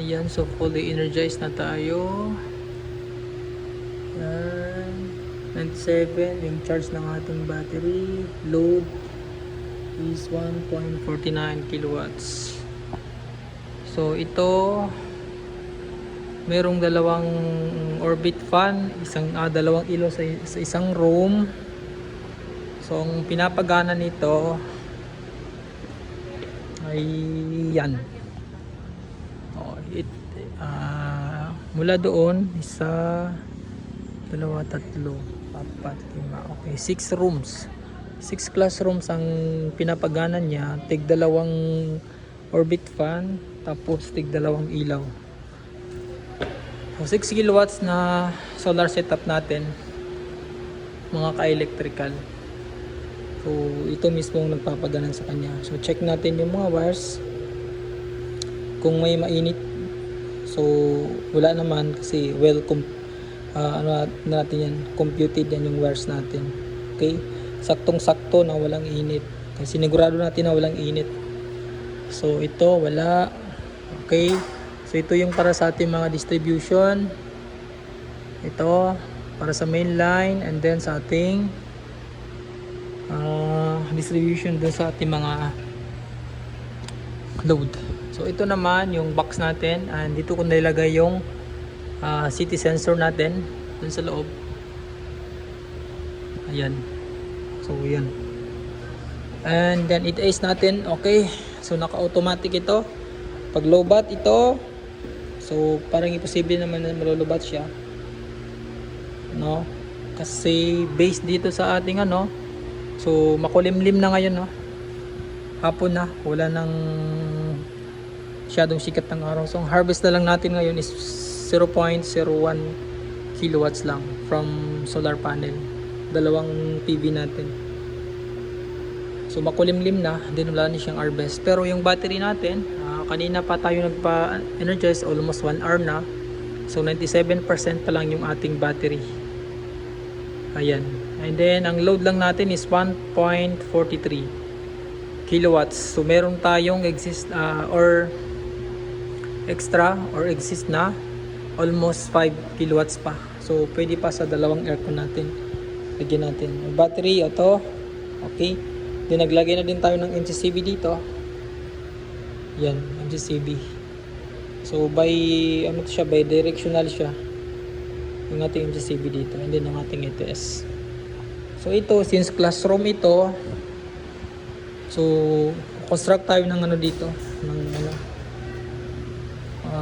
Ayan, so fully energized na tayo. Ayan, 97 yung charge ng ating battery. Load is 1.49 kilowatts. So ito, merong dalawang orbit fan, dalawang ilaw sa isang room. So ang pinapagana nito ay yan. Mula doon, isa, dalawa, tatlo, apat, lima. Okay, 6 rooms. 6 classrooms ang pinapagana niya. Tig dalawang orbit fan, tapos tig dalawang ilaw. So 6 kilowatts na solar setup natin, mga ka-electrical. So ito mismo ang nagpapagana sa kanya. So check natin yung mga wires kung may mainit. So wala naman kasi ano natin yan, computed yan yung wires natin. Okay, saktong sakto na walang init, kasi sinigurado natin na walang init. So ito wala. Okay, so ito yung para sa ating mga distribution, ito para sa main line, and then sa ating distribution dun sa ating mga load. So ito naman yung box natin, and dito ko nilagay yung city sensor natin dun sa loob. Ayan. So yan. And then it-ace natin. Okay. So naka-automatic ito. Pag low bat ito, so parang imposible naman na malulubat siya. No? Kasi based dito sa ating ano, so makulimlim na ngayon, no? Hapon na, wala nang masyadong sikat ng araw. So ang harvest na lang natin ngayon is 0.01 kilowatts lang from solar panel. Dalawang PV natin. So makulimlim na, din wala na siyang harvest. Pero yung battery natin, kanina pa tayo nagpa-energize, almost 1 hour na. So 97% pa lang yung ating battery. Ayan. And then ang load lang natin is 1.43 kilowatts. So meron tayong exist na almost 5 kilowatts pa. So pwede pa sa dalawang aircon natin. Lagyan natin. Yung battery, ito. Okay. Then naglagay na din tayo ng MCCB dito. Yan, MCCB. So by directional siya. Yung ating MCCB dito, and then ang ating ETS. So ito, since classroom ito, so construct tayo ng ano dito, ng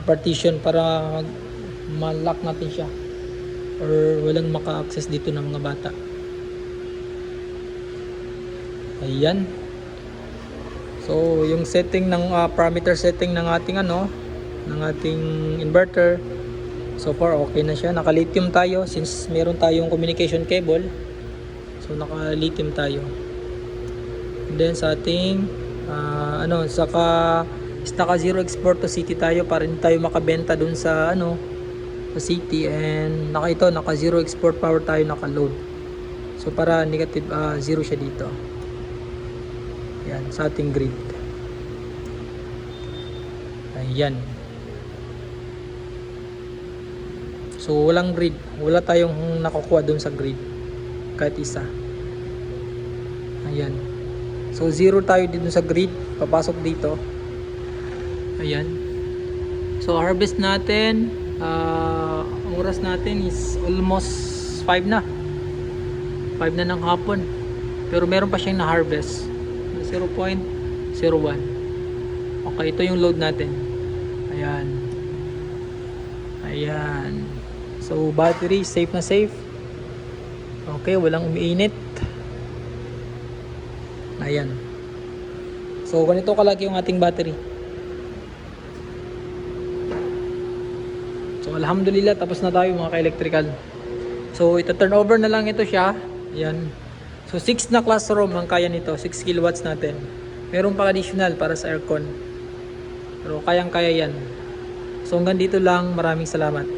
partition para ma-lock natin siya or walang maka-access dito ng mga bata. Ayan. So yung setting ng parameter setting ng ating ng ating inverter, so far okay na siya. Naka-lithium tayo since meron tayong communication cable. So naka-lithium tayo. And then sa ating naka zero export to city tayo para hindi tayo makabenta dun sa sa city, and naka zero export power tayo, naka-load. So para negative zero siya dito. Yan sa ating grid. Ayan. So walang grid, wala tayong nakukuha dun sa grid kahit isa. Ayan. So zero tayo dito sa grid, papasok dito. Ayan. So harvest natin, ang oras natin is almost 5 na. 5 na ng hapon. Pero meron pa siyang na-harvest. 0.01. Okay, ito yung load natin. Ayan. Ayan. So battery, safe na safe. Okay, walang umiinit. Ayan. So ganito kalaki yung ating battery. So alhamdulillah, tapos na tayo mga ka-electrical. So ito turn over na lang ito siya. Ayan. So 6 na classroom ang kaya nito, 6 kilowatts natin. Meron pa additional para sa aircon. Pero kayang-kaya yan. So hanggang dito lang, maraming salamat.